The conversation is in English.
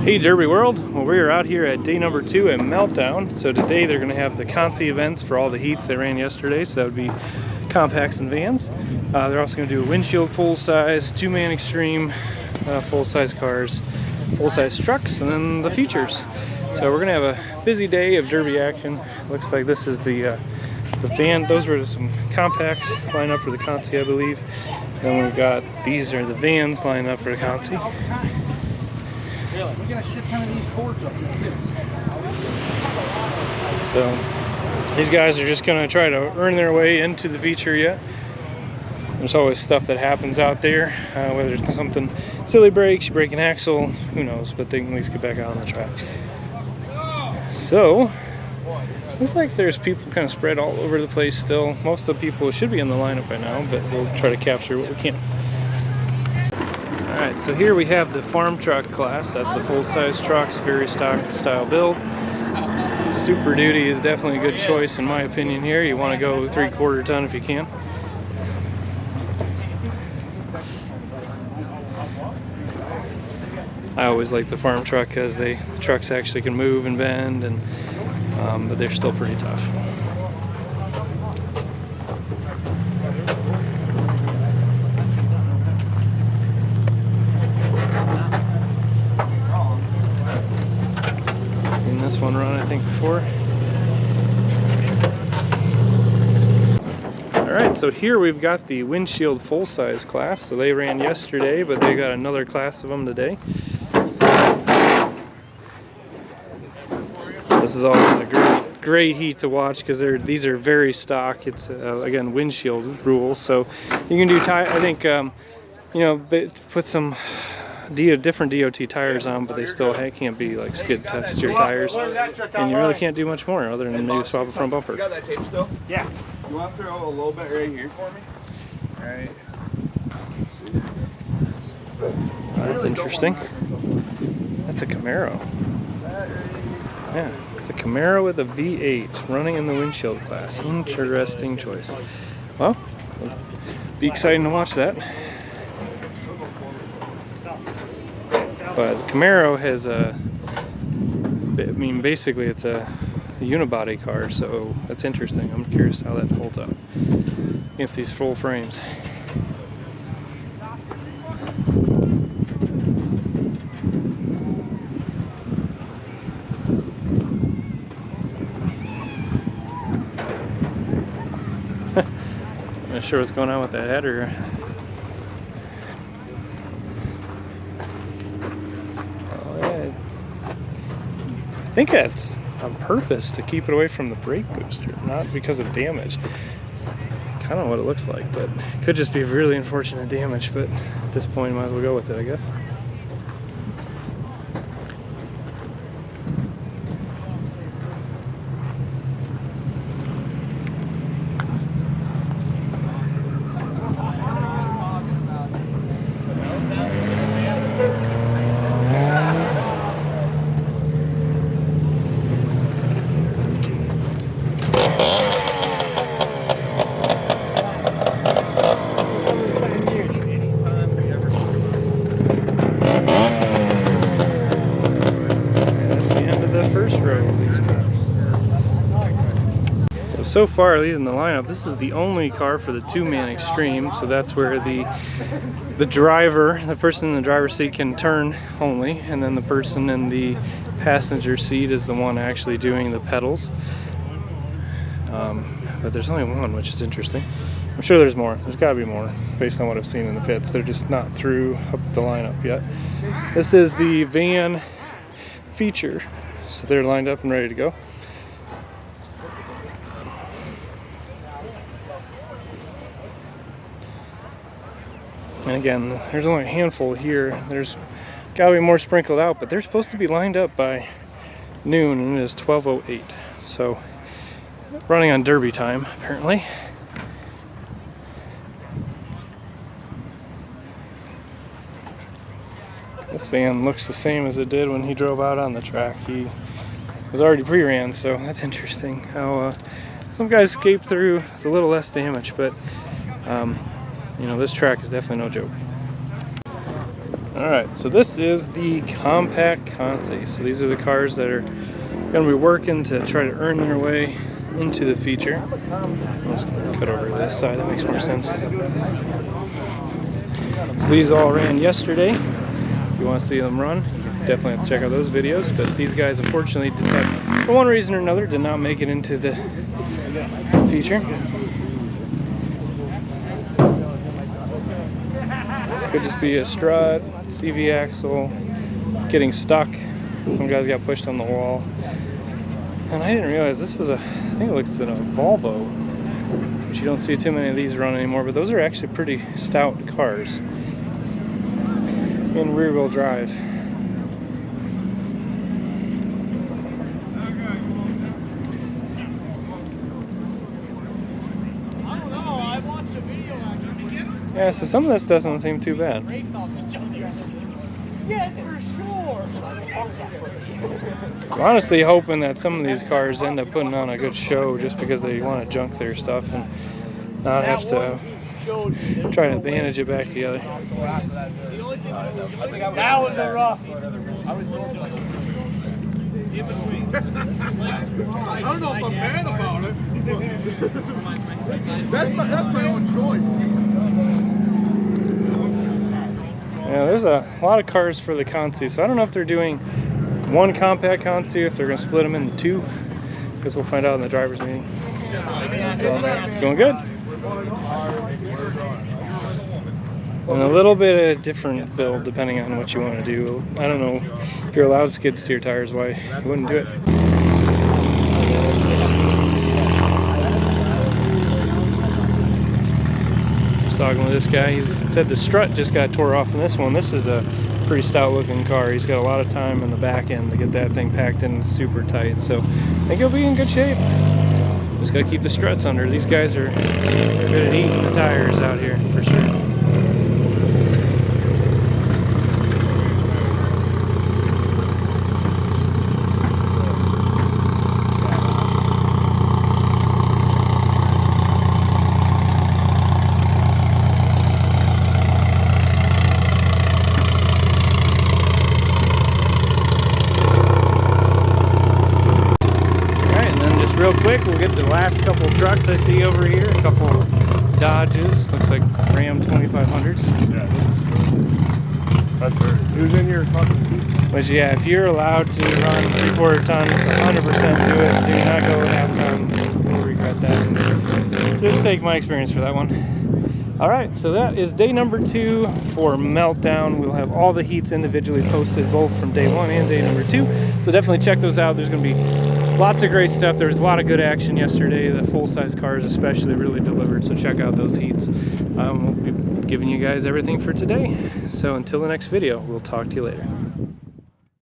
Hey Derby World, well we are out here at day number 2 at Meltdown. So today they're going to have the consi events for all the heats they ran yesterday, so that would be compacts and vans. They're also going to do a windshield full-size, 2-man extreme, full-size cars, full-size trucks, and then the features. So we're going to have a busy day of Derby action. Looks like this is the van. Those were some compacts lined up for the consi, I believe. Then we've got, these are the vans lined up for the consi. So these guys are just going to try to earn their way into the feature yet. There's always stuff that happens out there, whether it's something silly breaks, you break an axle, who knows, but they can at least get back out on the track. So looks like there's people kind of spread all over the place still. Most of the people should be in the lineup by now, but we'll try to capture what we can. Alright, so here we have the farm truck class. That's the full-size trucks, very stock style build. Super Duty is definitely a good choice in my opinion here. You want to go 3/4 ton if you can. I always like the farm truck because the trucks actually can move and bend, and but they're still pretty tough. Seen this one run, I think, before. Alright, so here we've got the Windshield full-size class. So they ran yesterday, but they got another class of them today. This is always a great heat to watch because these are very stock. It's again Windshield rules, so you can do I think you know, put some different DOT tires on, but they still can't be like skid texture tires, and you really can't do much more other than maybe swap a front bumper. You got that tape still? Yeah. You want to throw a little bit right here for me? All right. That's interesting. That's a Camaro. Yeah. It's a Camaro with a V8 running in the Windshield class. Interesting choice. Well, it'll be exciting to watch that. But Camaro has basically it's a unibody car, so that's interesting. I'm curious how that holds up against these full frames. Not sure what's going on with that header. Oh, yeah. I think that's on purpose to keep it away from the brake booster, not because of damage. Kind of what it looks like, but it could just be really unfortunate damage. But at this point, might as well go with it, I guess. So far, leading the lineup, this is the only car for the 2-man extreme, so that's where the driver, the person in the driver's seat can turn only, and then the person in the passenger seat is the one actually doing the pedals. But there's only one, which is interesting. I'm sure there's more. There's got to be more, based on what I've seen in the pits. They're just not through up the lineup yet. This is the van feature, so they're lined up and ready to go. And again, there's only a handful here. There's got to be more sprinkled out, but they're supposed to be lined up by noon, and it is 12:08. So running on Derby time, apparently. This van looks the same as it did when he drove out on the track. He was already pre-ran, so that's interesting how some guys escaped through with a little less damage, but you know, this track is definitely no joke. Alright, so this is the compact Consi. So these are the cars that are going to be working to try to earn their way into the feature. I'm just going to cut over to this side, that makes more sense. So these all ran yesterday. If you want to see them run, you definitely have to check out those videos. But these guys, unfortunately, for one reason or another, did not make it into the feature. Could just be a strut, CV axle, getting stuck. Some guys got pushed on the wall. And I didn't realize this was I think it looks like a Volvo, which you don't see too many of these run anymore, but those are actually pretty stout cars. In rear-wheel drive. Yeah, so some of this doesn't seem too bad. I'm honestly hoping that some of these cars end up putting on a good show just because they want to junk their stuff and not have to try to bandage it back together. That was a rough. I don't know if I'm mad about it. That's my own choice. Yeah, there's a lot of cars for the Consi, so I don't know if they're doing one compact Consi or if they're going to split them into two. I guess we'll find out in the driver's meeting. So, it's going good. And a little bit of different build depending on what you want to do. I don't know if you're allowed skid steer tires, why you wouldn't do it. Just talking with this guy, he said the strut just got tore off in this one. This is a pretty stout looking car. He's got a lot of time in the back end to get that thing packed in super tight, so I think he'll be in good shape. Just gotta keep the struts under. These guys are good at eating the tires out here for sure. Real quick, we'll get the last couple trucks I see over here. A couple Dodges, looks like Ram 2500s. Yeah, that's fair. Who's in here talking? But yeah, if you're allowed to run 3/4 tons, 100% do it. Do not go half ton. You'll regret that. Just take my experience for that one. Alright, so that is day number 2 for Meltdown. We'll have all the heats individually posted, both from day 1 and day number 2. So definitely check those out. There's going to be lots of great stuff. There was a lot of good action yesterday. The full-size cars especially really delivered, so check out those heats. We'll be giving you guys everything for today. So until the next video, we'll talk to you later.